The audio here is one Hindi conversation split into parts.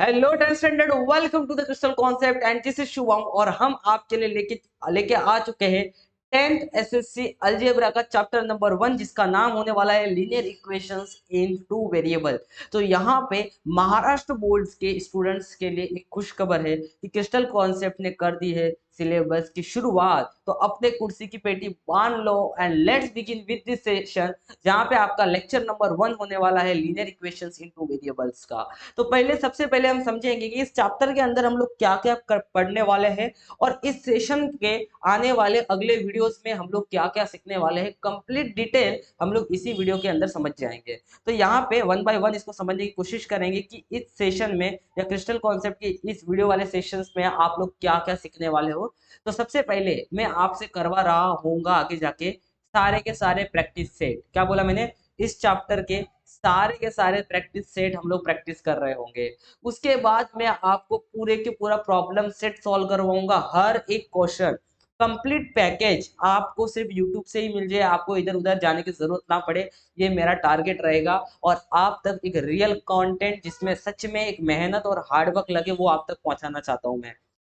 Hello tenth standard, welcome to the crystal concept and this is Shubham. और हम आपके लिए लेके लेके आ चुके हैं टेंथ एसएससी अलजेब्रा का चैप्टर नंबर 1, जिसका नाम होने वाला है linear equations in two variable. तो यहाँ पे महाराष्ट्र बोर्ड्स के स्टूडेंट्स के लिए एक खुशखबर है कि क्रिस्टल कॉन्सेप्ट ने कर दी है सिलेबस की शुरुआत। तो अपने कुर्सी की पेटी बांध लो and let's begin with this session, जहाँ पे आपका लेक्चर नंबर 1 होने वाला है linear equations in two variables का। तो सबसे पहले हम समझेंगे कि इस चैप्टर के अंदर हम लोग क्या क्या पढ़ने वाले हैं, और इस सेशन के आने वाले अगले वीडियोस में हम लोग क्या क्या सीखने वाले हैं। कंप्लीट डिटेल हम लोग इसी वीडियो के अंदर समझ जाएंगे। तो यहाँ पे वन बाय वन इसको समझने की कोशिश करेंगे कि इस सेशन में या क्रिस्टल कॉन्सेप्ट के इस वीडियो वाले सेशंस में आप लोग क्या क्या सीखने वाले हो। तो सबसे पहले मैं आपसे करवा रहा हूँगा आगे जाके सारे के सारे प्रैक्टिस सेट। क्या बोला मैंने? इस चैप्टर के सारे प्रैक्टिस सेट हम लोग प्रैक्टिस कर रहे होंगे। उसके बाद मैं आपको पूरे के पूरा प्रॉब्लम सेट सॉल्व करवाऊंगा, हर एक क्वेश्चन कंप्लीट पैकेज आपको सिर्फ यूट्यूब से ही मिल जाए, आपको इधर उधर जाने की जरूरत ना पड़े। ये मेरा टारगेट रहेगा, और आप तक एक रियल कंटेंट जिसमें सच में एक मेहनत और हार्डवर्क लगे वो आप तक पहुंचाना चाहता हूं मैं।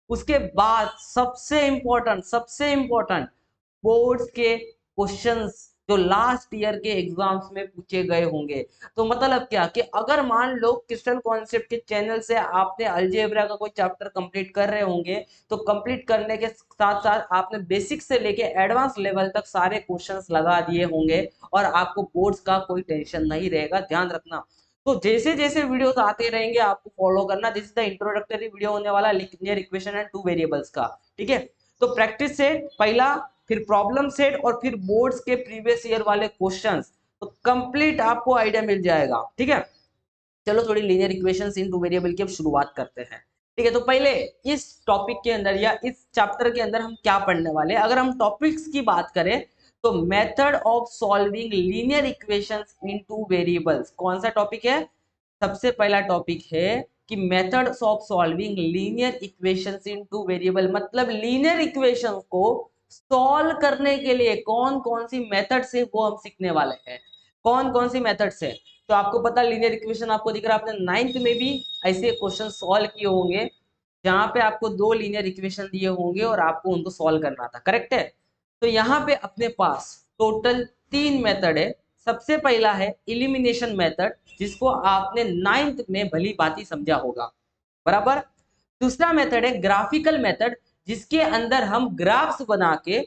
उसके बाद सबसे इंपॉर्टेंट बोर्ड्स के क्वेश्चंस जो लास्ट ईयर के एग्जाम्स में पूछे गए होंगे। तो मतलब क्या कि अगर मान लो क्रिस्टल कॉन्सेप्ट के चैनल से आपने अलजेब्रा का कोई चैप्टर कंप्लीट कर रहे होंगे, तो कंप्लीट करने के साथ साथ आपने बेसिक से लेके एडवांस लेवल तक सारे क्वेश्चंस लगा दिए होंगे, और आपको बोर्ड्स का कोई टेंशन नहीं रहेगा। ध्यान रखना। तो जैसे जैसे वीडियोस आते रहेंगे आपको फॉलो करना। This is the introductory video होने वाला linear equation and to variables का। ठीक है। तो प्रैक्टिस से पहला, फिर प्रॉब्लम सेट, और फिर बोर्ड्स के प्रीवियस ईयर वाले क्वेश्चंस। तो कंप्लीट आपको आइडिया मिल जाएगा। ठीक है। चलो थोड़ी linear equations in two variable की अब शुरुआत करते हैं। ठीक है। तो पहले इस टॉपिक के अंदर या इस चैप्टर के अंदर हम क्या पढ़ने वाले हैं, अगर हम टॉपिक्स की बात करें तो method of solving linear equations in two variables. कौन सा टॉपिक है? सबसे पहला टॉपिक है कि methods of solving linear equations in two variable, मतलब लीनियर इक्वेशंस को सॉल्व करने के लिए कौन कौन सी मेथड से वो हम सीखने वाले हैं। कौन कौन सी मेथड से? तो आपको पता लीनियर इक्वेशन आपको दिख रहा है, आपने नाइन्थ में भी ऐसे क्वेश्चन सॉल्व किए होंगे, जहां पे आपको दो लीनियर इक्वेशन दिए होंगे और आपको उनको सॉल्व करना था। करेक्ट है। तो यहाँ पे अपने पास टोटल 3 मेथड है। सबसे पहला है इलिमिनेशन मेथड, जिसको आपने नाइन्थ में भली भांति समझा होगा, बराबर। दूसरा मेथड है ग्राफिकल मेथड, जिसके अंदर हम ग्राफ्स बना के,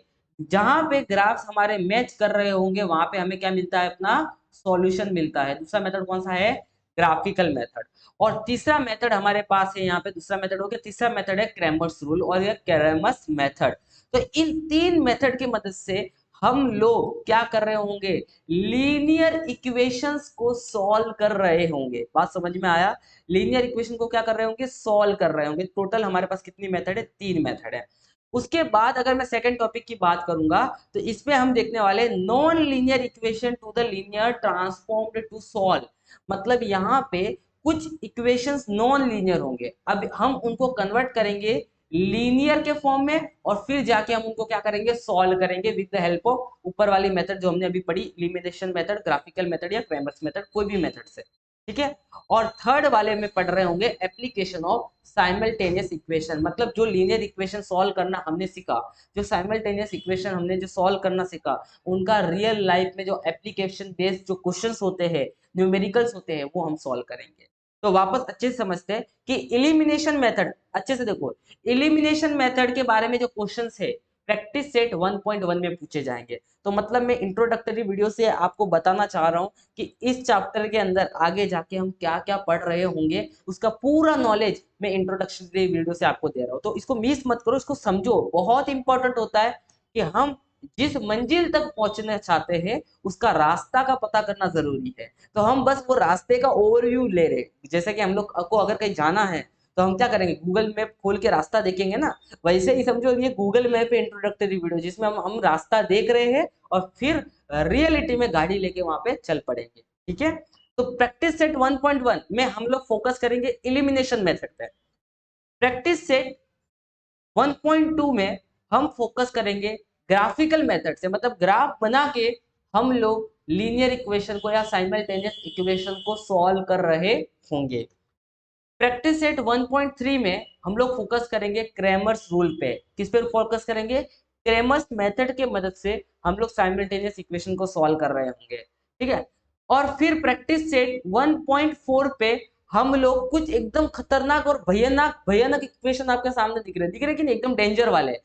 जहां पे ग्राफ्स हमारे मैच कर रहे होंगे वहां पे हमें क्या मिलता है? अपना सॉल्यूशन मिलता है। दूसरा मेथड कौन सा है? Graphical method. और तीसरा मेथड हमारे पास है, यहाँ पे दूसरा मेथड हो गया। तीसरा मेथड है क्रैमर्स रूल और ये क्रैमर्स मेथड। तो इन 3 मेथड की मदद से हम लोग क्या कर रहे होंगे? लीनियर इक्वेशंस को सॉल्व कर रहे होंगे। बात समझ में आया? लीनियर इक्वेशन को क्या कर रहे होंगे? सॉल्व कर रहे होंगे। टोटल हमारे पास कितनी मेथड है? 3 मेथड है। उसके बाद अगर मैं सेकंड टॉपिक की बात करूंगा तो इसमें हम देखने वाले non linear equation to the linear transformed to solve. मतलब यहाँ पे कुछ इक्वेशंस नॉन लीनियर होंगे, अब हम उनको कन्वर्ट करेंगे लीनियर के फॉर्म में, और फिर जाके हम उनको क्या करेंगे? सॉल्व करेंगे विद द हेल्प ऑफ ऊपर वाली मेथड जो हमने अभी पढ़ी, इलिमिनेशन मेथड, ग्राफिकल मेथड या क्रैमर्स मेथड, कोई भी मेथड से। ठीक है। और थर्ड वाले में पढ़ रहे होंगे एप्लीकेशन ऑफ साइमल्टेनियस इक्वेशन, मतलब जो लीनियर इक्वेशन सॉल्व करना हमने सीखा, जो साइमल्टेनियस इक्वेशन हमने जो सॉल्व करना सीखा, उनका रियल लाइफ में जो एप्लीकेशन बेस्ड जो क्वेश्चंस होते हैं, न्यूमेरिकल्स होते हैं, वो हम सॉल्व करेंगे। तो वापस अच्छे से समझते हैं कि इलिमिनेशन मेथड, अच्छे से देखो, इलिमिनेशन मेथड के बारे में जो क्वेश्चंस है प्रैक्टिस सेट 1.1 में पूछे जाएंगे। तो मतलब मैं इंट्रोडक्टरी वीडियो से आपको बताना चाह रहा हूं कि इस चैप्टर के अंदर आगे जाके हम क्या क्या पढ़ रहे होंगे, उसका पूरा नॉलेज मैं इंट्रोडक्टरी वीडियो से आपको दे रहा हूं। तो इसको मिस मत करो, इसको समझो। बहुत इंपॉर्टेंट होता है कि हम जिस मंजिल तक पहुंचना चाहते हैं उसका रास्ता का पता करना जरूरी है। तो हम बस वो रास्ते का ओवरव्यू ले रहे, जैसे कि हम लोग को अगर कहीं जाना है तो हम क्या करेंगे? गूगल मैप खोल के रास्ता देखेंगे ना, वैसे ही समझो ये गूगल मैप है इंट्रोडक्टरी वीडियो, जिसमें हम रास्ता देख रहे हैं और फिर रियलिटी में गाड़ी लेके वहां पे चल पड़ेंगे। ठीक है। तो प्रैक्टिस सेट 1.1 में हम लोग फोकस करेंगे इलिमिनेशन मेथड पे। प्रैक्टिस सेट 1.2 में हम फोकस करेंगे ग्राफिकल मेथड से, मतलब ग्राफ बना के हम लोग लीनियर इक्वेशन को या साइमल्टेनियस इक्वेशन को सॉल्व कर रहे होंगे। प्रैक्टिस सेट 1.3 में हम लोग फोकस करेंगे क्रैमर्स रूल पे। किस पे फोकस करेंगे? क्रैमर्स मेथड के मदद से हम लोग साइमल्टेनियस इक्वेशन को सॉल्व कर रहे होंगे, ठीक है। और फिर प्रैक्टिस सेट 1.4 पे हम लोग कुछ एकदम खतरनाक और भयानक भयानक इक्वेशन आपके सामने दिख रहे कि नहीं, एकदम डेंजर वाले।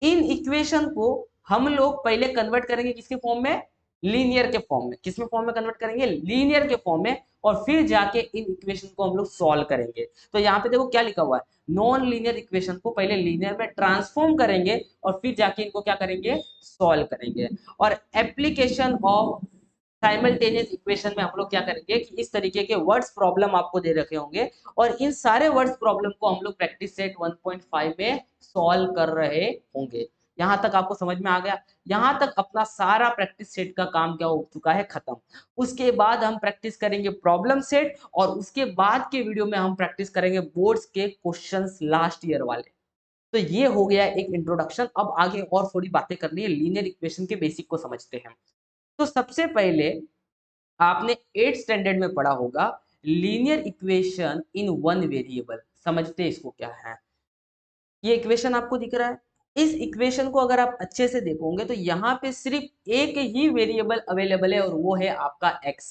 इन इक्वेशन को हम लोग पहले कन्वर्ट करेंगे किसके फॉर्म में? लीनियर के फॉर्म में। किसमें फॉर्म में कन्वर्ट करेंगे? लीनियर के फॉर्म में। और फिर जाके इन इक्वेशन को हम लोग सॉल्व करेंगे। तो यहाँ पे देखो क्या लिखा हुआ है, नॉन लीनियर इक्वेशन को पहले लीनियर में ट्रांसफॉर्म करेंगे और फिर जाके इनको क्या करेंगे? सॉल्व करेंगे। और एप्लीकेशन ऑफ साइमल्टेनियस इक्वेशन में हम लोग क्या करेंगे कि इस तरीके के वर्ड्स प्रॉब्लम आपको दे रखे होंगे और इन सारे वर्ड्स प्रॉब्लम को हम लोग प्रैक्टिस सेट 1.5 में सॉल्व कर रहे होंगे। यहां तक आपको समझ में आ गया? यहां तक अपना सारा प्रैक्टिस सेट का काम क्या हो चुका है? खत्म। उसके बाद हम प्रैक्टिस करेंगे प्रॉब्लम सेट और उसके बाद के वीडियो में हम प्रैक्टिस करेंगे बोर्ड्स के क्वेश्चंस लास्ट ईयर वाले। तो ये हो गया एक इंट्रोडक्शन। अब आगे और थोड़ी बातें करनी है, लीनियर इक्वेशन के बेसिक को समझते हैं। तो सबसे पहले आपने 8th स्टैंडर्ड में पढ़ा होगा linear equation in one variable. समझते हैं इसको क्या है? ये इक्वेशन आपको दिख रहा है। इस इक्वेशन को अगर आप अच्छे से देखोगे तो यहाँ पे सिर्फ एक ही वेरिएबल अवेलेबल है और वो है आपका x।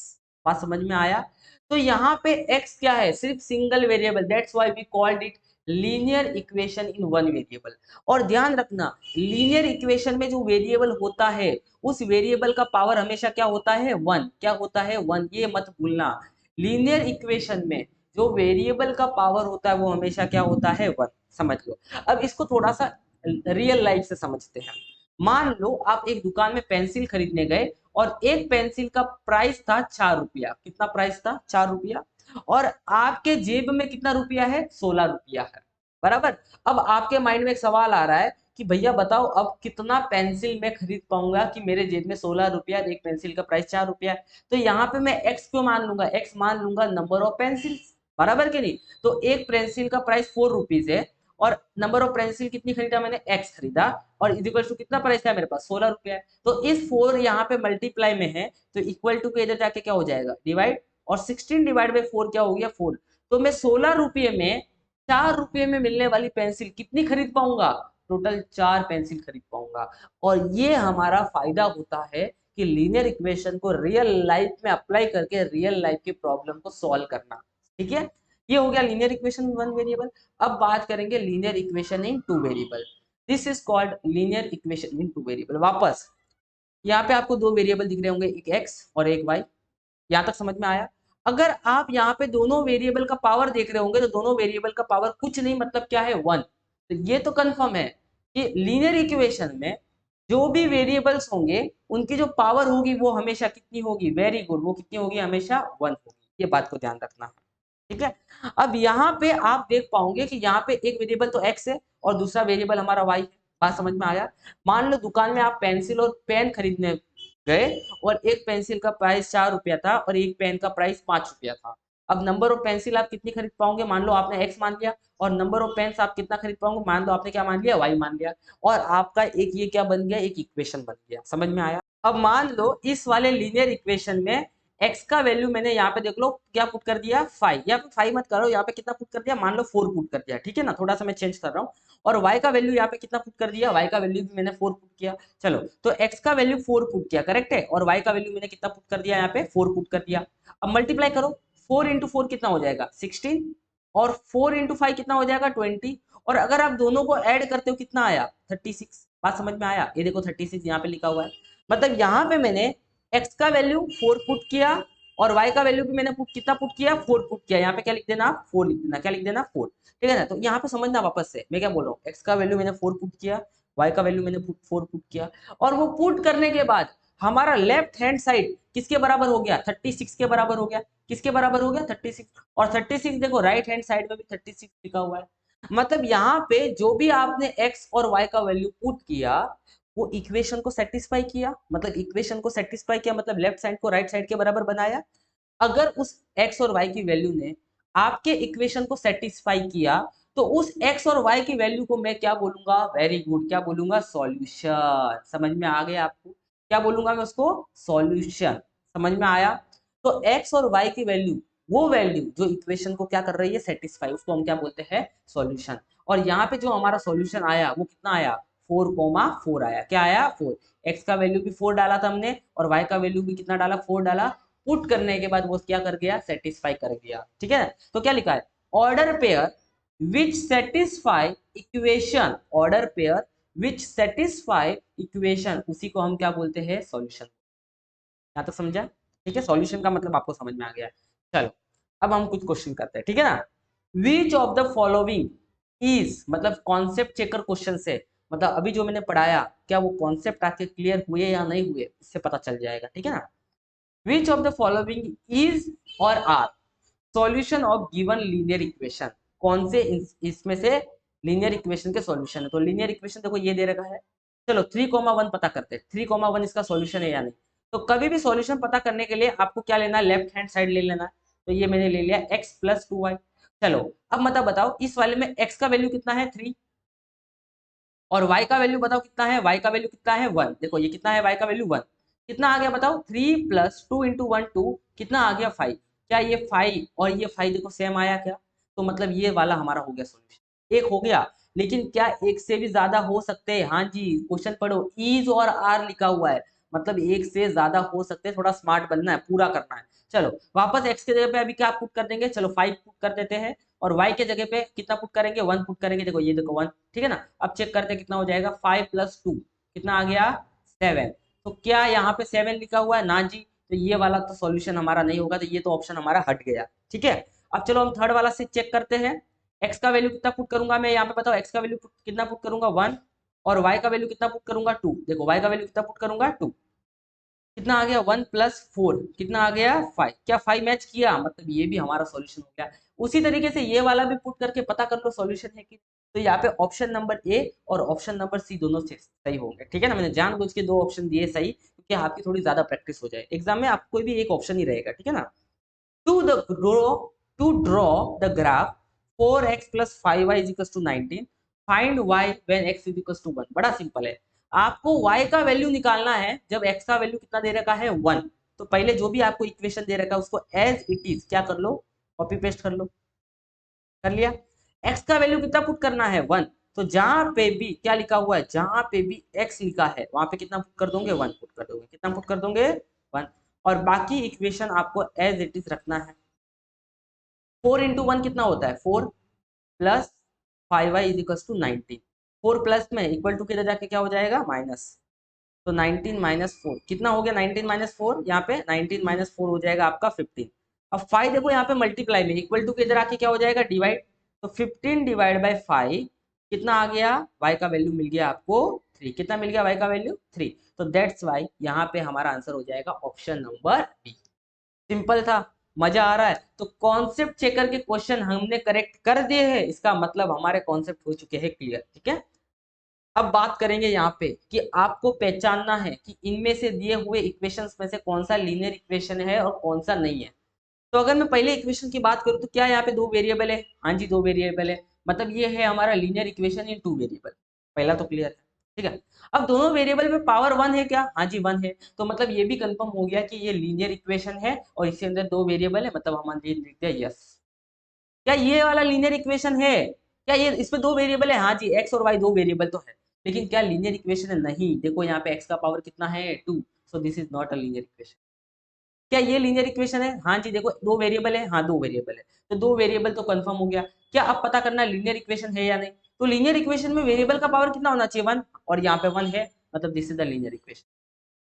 बात समझ में आया? तो यहाँ पे x क्या है? सिर्फ single variable, that's why we called it linear equation in one variable. और ध्यान रखना, लीनियर इक्वेशन में जो वेरिएबल होता है उस वेरिएबल का पावर हमेशा क्या होता है? 1। क्या होता है? 1। ये मत भूलना, लीनियर इक्वेशन में जो वेरिएबल का पावर होता है वो हमेशा क्या होता है? 1। समझ लो। अब इसको थोड़ा सा रियल लाइफ से समझते हैं। मान लो आप एक दुकान में पेंसिल खरीदने गए और एक पेंसिल का प्राइस था 4 रुपया। कितना प्राइस था? 4 रुपया। और आपके जेब में कितना रुपया है? 16 रुपया है, बराबर। अब आपके माइंड में एक सवाल आ रहा है कि भैया बताओ अब कितना पेंसिल मैं खरीद पाऊंगा कि मेरे जेब में 16 रुपया, एक पेंसिल का प्राइस 4 रुपया। तो यहाँ पे मैं एक्स क्यों मान लूंगा? एक्स मान लूंगा नंबर ऑफ पेंसिल, बराबर के नहीं? तो एक पेंसिल का प्राइस 4 रुपीज है और नंबर ऑफ पेंसिल कितनी खरीदा मैंने? एक्स खरीदा। और इक्वल टू कितना प्राइस है मेरे पास? 16 रुपया है। तो इस 4 यहाँ पे मल्टीप्लाई में है तो इक्वल टू के इधर जाके क्या हो जाएगा? डिवाइड। और 16 डिवाइड बाई 4 क्या हो गया? 4। तो मैं 16 रुपये में 4 रुपये में मिलने वाली पेंसिल कितनी खरीद पाऊंगा? टोटल 4 पेंसिल खरीद पाऊंगा। और ये हमारा फायदा होता है कि लीनियर इक्वेशन को रियल लाइफ में अप्लाई करके रियल लाइफ के प्रॉब्लम को सॉल्व करना। ठीक है, ये हो गया लीनियर इक्वेशन वन वेरिएबल। अब बात करेंगे linear equation in two variable. This is called linear equation in two variable. वापस यहाँ पे आपको दो वेरिएबल दिख रहे होंगे, एक एक्स और एक वाई। यहाँ तक समझ में आया? अगर आप यहाँ पे दोनों वेरिएबल का पावर देख रहे होंगे तो दोनों वेरिएबल का पावर कुछ नहीं, मतलब क्या है? 1। तो ये तो कंफर्म है कि लीनियर इक्वेशन में जो भी वेरिएबल्स होंगे उनकी जो पावर होगी वो हमेशा कितनी होगी? वेरी गुड, वो कितनी होगी? हमेशा 1 होगी। ये बात को ध्यान रखना है, ठीक है। अब यहाँ पे आप देख पाओगे कि यहाँ पे एक वेरिएबल तो x है और दूसरा वेरिएबल हमारा y है। बात समझ में आया? मान लो दुकान में आप पेंसिल और पेन खरीदने गए और एक पेंसिल का प्राइस 4 रुपया था और एक पेन का प्राइस 5 रुपया था। अब नंबर ऑफ पेंसिल आप कितनी खरीद पाओगे? मान लो आपने x मान लिया। और नंबर ऑफ पेन्स आप कितना खरीद पाओगे? मान लो आपने क्या मान लिया? y मान लिया। और आपका एक ये क्या बन गया? एक इक्वेशन बन गया। समझ में आया? अब मान लो इस वाले लीनियर इक्वेशन में x का वैल्यू मैंने यहाँ पे देख लो क्या पुट कर दिया? 5। या फिर 5 मत करो, यहाँ पे कितना पुट कर दिया? मान लो 4 पुट कर दिया, ठीक है ना? थोड़ा सा मैं चेंज कर रहा हूँ। और y का वैल्यू यहाँ पे कितना पुट कर दिया? y का वैल्यू भी मैंने 4 पुट किया। चलो, तो x का वैल्यू 4 पुट किया, करेक्ट है। और y का वैल्यू मैंने कितना पुट कर दिया? यहाँ पे 4 पुट कर दिया। अब मल्टीप्लाई करो, 4 इंटू 4 कितना हो जाएगा? 16। और 4 इंटू 5 कितना हो जाएगा? 20। और अगर आप दोनों को ऐड करते हो कितना आया? 36। बात समझ में आया? ये देखो 36 यहाँ पे लिखा हुआ है। मतलब यहाँ पे मैंने x का वैल्यू 4 पुट किया और y का वैल्यू भी मैंने कितना पुट किया? 4 पुट किया। यहाँ पे क्या लिख देना? 4 लिख देना। क्या लिख देना? 4। ठीक है ना? तो यहाँ पे समझना वापस से मैं क्या बोल रहा हूँ। x का वैल्यू मैंने 4 पुट किया, y का वैल्यू मैंने 4 पुट किया। और वो पुट करने के बाद हमारा लेफ्ट हैंड साइड किसके बराबर हो गया? 36 के बराबर हो गया। किसके बराबर हो गया? 36। और 36 देखो राइट हैंड साइड में भी 36 लिखा हुआ है। मतलब यहाँ पे जो भी आपने x और y का वैल्यू पुट किया वो इक्वेशन को सेटिस्फाई किया। मतलब इक्वेशन को सेटिस्फाई किया मतलब लेफ्ट साइड को राइट साइड के बराबर बनाया। अगर उस x और y की वैल्यू ने आपके इक्वेशन को सेटिस्फाई किया तो उस x और y की वैल्यू को मैं क्या बोलूंगा? वेरी गुड, क्या बोलूंगा? सॉल्यूशन। समझ में आ गया आपको? क्या बोलूंगा मैं उसको? सॉल्यूशन। समझ में आया? तो x और y की वैल्यू वो वैल्यू जो इक्वेशन को क्या कर रही है, सेटिस्फाई, उसको हम क्या बोलते हैं, सॉल्यूशन। और यहाँ पे जो हमारा सॉल्यूशन आया वो कितना आया, 4,4 आया। क्या आया, 4। एक्स का वैल्यू भी 4 डाला था हमने और वाई का वैल्यू भी कितना डाला, 4 डाला। पुट करने के बाद वो क्या कर गया, सेटिस्फाई कर गया। ठीक है, तो क्या लिखा है, ऑर्डर पेयर विच सेटिस्फाई इक्वेशन, ऑर्डर पेयर विच सेटिस्फाई इक्वेशन, उसी को हम क्या बोलते हैं, सॉल्यूशन। यहाँ तक समझा? ठीक है, सॉल्यूशन का मतलब आपको समझ में आ गया। चलो अब हम कुछ क्वेश्चन करते हैं, ठीक है ना। Which of the following is, मतलब कॉन्सेप्ट चेकर क्वेश्चन से, मतलब अभी जो मैंने पढ़ाया क्या वो कॉन्सेप्ट आपके क्लियर हुए या नहीं हुए, इससे पता चल जाएगा। ठीक है ना, which of the following is or are solution of given linear equation, कौन से इसमें से लीनियर इक्वेशन के सॉल्यूशन है। तो लीनियर इक्वेशन देखो ये दे रखा है। चलो 3,1 पता करते हैं, 3,1 इसका सॉल्यूशन है या नहीं। तो कभी भी सॉल्यूशन पता करने के लिए आपको क्या लेना है, लेफ्ट हैंड साइड ले लेना है। तो ये मैंने ले लिया x प्लस 2y। चलो अब मतलब बताओ इस वाले में x का वैल्यू कितना है, 3, और y का वैल्यू बताओ कितना है, y का वैल्यू कितना है, 1। देखो ये कितना है, y का वैल्यू 1। कितना आ गया बताओ, 3 प्लस 2 इंटू 1 2, कितना आ गया, 5। क्या ये 5 और ये 5 देखो सेम आया क्या, तो मतलब ये वाला हमारा हो गया सॉल्यूशन, एक हो गया। लेकिन क्या एक से भी ज्यादा हो सकते हैं, हाँ जी, क्वेश्चन पढ़ो, इज और आर लिखा हुआ है, मतलब एक से ज्यादा हो सकते हैं, थोड़ा स्मार्ट बनना है, पूरा करना है। चलो वापस x के जगह पे अभी क्या पुट कर देंगे, चलो 5 पुट कर देते हैं, और y के जगह पे कितना पुट करेंगे, 1 पुट करेंगे। देखो ये देखो 1, ठीक है ना। अब चेक करते हैं कितना हो जाएगा, 5 प्लस 2 कितना आ गया, 7। तो क्या यहाँ पे 7 लिखा हुआ है, ना जी, तो ये वाला तो सॉल्यूशन हमारा नहीं होगा, तो ये तो ऑप्शन हमारा हट गया। ठीक है, अब चलो हम थर्ड वाला से चेक करते हैं। x का वैल्यू कितना पुट करूंगा मैं यहाँ पे, बताओ x का वैल्यू कितना पुट करूंगा, 1, और y का वैल्यू कितना पुट करूंगा, 2। देखो y का वैल्यू कितना पुट करूंगा, 2। कितना आ गया, 1 प्लस 4 कितना आ गया, 5। क्या 5 मैच किया, मतलब ये भी हमारा सॉल्यूशन हो गया। उसी तरीके से ये वाला भी पुट करके पता कर लो सॉल्यूशन है कि। तो यहाँ पे ऑप्शन नंबर ए और ऑप्शन नंबर सी दोनों सही होंगे। ठीक है ना, मैंने जानबूझ के दो ऑप्शन दिए सही, क्योंकि आपकी थोड़ी ज्यादा प्रैक्टिस हो जाए, एग्जाम में आप कोई भी एक ऑप्शन ही रहेगा। ठीक है ना, to the draw to draw the graph 4x plus 5y is equal to 19, find y when x is equal to 1। बड़ा सिंपल है, आपको y का वैल्यू निकालना है जब x का वैल्यू कितना दे रखा है, 1। तो पहले जो भी आपको इक्वेशन दे रखा है उसको एज इट इज क्या कर लो, कॉपी पेस्ट कर लो। कर लिया, x का वैल्यू कितना पुट करना है, 1। तो जहां पे भी क्या लिखा हुआ है, जहां पे भी x लिखा है वहां पे कितना पुट कर दोगे, 1 पुट कर दोगे। कितना पुट कर दोगे, 1। और बाकी इक्वेशन आपको एज इट इज रखना है। 4 इंटू 1 कितना होता है, 4 plus 5y is equal to 19। 4 plus में इक्वल टू किधर जाके क्या हो जाएगा, माइनस। तो 19 माइनस 4 कितना हो गया, 19 माइनस 4, यहाँ पे 19 माइनस 4 हो जाएगा आपका 15। अब 5 देखो यहाँ पे मल्टीप्लाई में, इक्वल टू किधर आके क्या हो जाएगा, डिवाइड। तो 15 डिवाइड बाई 5 कितना आ गया, y का वैल्यू मिल गया आपको 3। कितना मिल गया y का वैल्यू, 3। तो दैट्स वाई यहाँ पे हमारा आंसर हो जाएगा ऑप्शन नंबर बी। सिंपल था, मजा आ रहा है। तो कॉन्सेप्ट चेकर के क्वेश्चन हमने करेक्ट कर दिए हैं, इसका मतलब हमारे कॉन्सेप्ट हो चुके हैं क्लियर। ठीक है, अब बात करेंगे यहाँ पे कि आपको पहचानना है कि इनमें से दिए हुए इक्वेशंस में से कौन सा लीनियर इक्वेशन है और कौन सा नहीं है। तो अगर मैं पहले इक्वेशन की बात करूँ तो क्या यहाँ पे दो वेरिएबल है, हाँ जी दो वेरिएबल है, मतलब ये है हमारा लीनियर इक्वेशन इन टू वेरिएबल। पहला तो क्लियर है, ठीक है। अब दोनों वेरिएबल में पावर 1 है क्या, हाँ जी 1 है। तो मतलब ये भी कंफर्म हो गया कि ये लीनियर इक्वेशन है और इसके अंदर दो वेरिएबल है, मतलब हम लिख दिया यस। क्या ये वाला लीनियर इक्वेशन है, क्या ये इसमें दो वेरिएबल है, हाँ जी एक्स और वाई दो वेरिएबल तो है, लेकिन क्या लीनियर इक्वेशन है, नहीं। देखो यहाँ पे एक्स का पावर कितना है, 2, so this is not a linear equation. क्या ये लीनियर इक्वेशन है, हाँ जी देखो दो वेरिएबल है, हाँ दो वेरिएबल है, तो दो वेरिएबल तो कंफर्म हो गया। क्या अब पता करना लीनियर इक्वेशन है या नहीं। तो लीनियर इक्वेशन में वेरिएबल का पावर कितना होना चाहिए, 1, और यहाँ पे 1 है, मतलब this is the linear equation.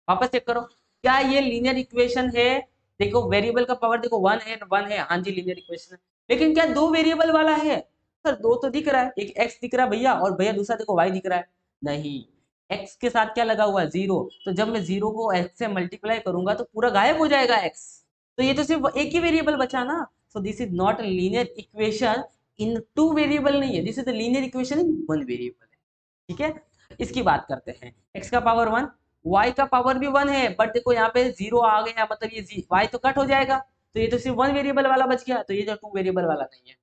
वापस चेक करो, क्या ये लीनियर इक्वेशन है। देखो वेरिएबल का पावर देखो 1 है, 1 है, हाँ जी लीनियर इक्वेशन है। लेकिन क्या दो वेरिएबल वाला है, सर दो तो दिख रहा है, एक x दिख रहा है भैया, और भैया दूसरा देखो y दिख रहा है। नहीं, x के साथ क्या लगा हुआ है, 0। तो जब मैं 0 को x से मल्टीप्लाई करूंगा तो पूरा गायब हो जाएगा x। तो ये तो सिर्फ एक ही वेरिएबल बचा ना। So this is not a linear equation in two variable, नहीं है, this is the linear equation in one variable है। ठीक है, इसकी बात करते हैं। x का पावर 1, y का पावर भी 1 है, बट देखो यहाँ पे 0 आ गया, मतलब ये y तो कट हो जाएगा, तो ये तो सिर्फ वन वेरिएबल वाला बच गया, तो ये जो टू वेरिएबल वाला नहीं है।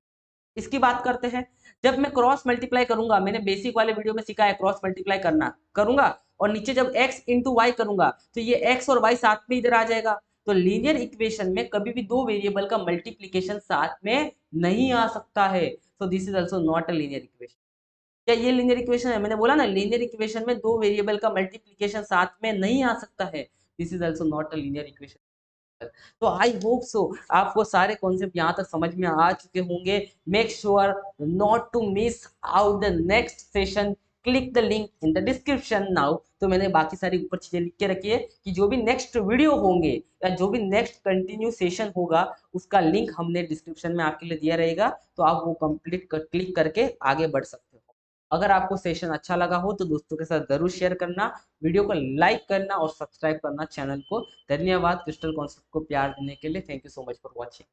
इसकी बात करते हैं, जब मैं क्रॉस मल्टीप्लाई करूंगा, मैंने बेसिक वाले वीडियो में सीखा है क्रॉस मल्टीप्लाई करना, करूंगा और नीचे जब x इंटू वाई करूंगा तो ये x और y साथ में इधर आ जाएगा। तो लीनियर इक्वेशन में कभी भी दो वेरिएबल का मल्टीप्लीकेशन साथ में नहीं आ सकता है, so this is also not a linear equation. क्या ये लीनियर इक्वेशन है? मैंने बोला ना लीनियर इक्वेशन में दो वेरिएबल का मल्टीप्लीकेशन साथ में नहीं आ सकता है, this is also not a linear equation. तो आई होप सो आपको सारे कॉन्सेप्ट यहाँ तक समझ में आ चुके होंगे। Make sure not to miss out the next session, click the link in the description now. तो मैंने बाकी सारी ऊपर चीजें लिख के रखी है कि जो भी नेक्स्ट वीडियो होंगे या जो भी नेक्स्ट कंटिन्यू सेशन होगा उसका लिंक हमने डिस्क्रिप्शन में आपके लिए दिया रहेगा, तो आप वो कंप्लीट क्लिक करके आगे बढ़ सकते हो। अगर आपको सेशन अच्छा लगा हो तो दोस्तों के साथ जरूर शेयर करना, वीडियो को लाइक करना और सब्सक्राइब करना चैनल को। धन्यवाद क्रिस्टल कॉन्सेप्ट को प्यार देने के लिए। Thank you so much for watching.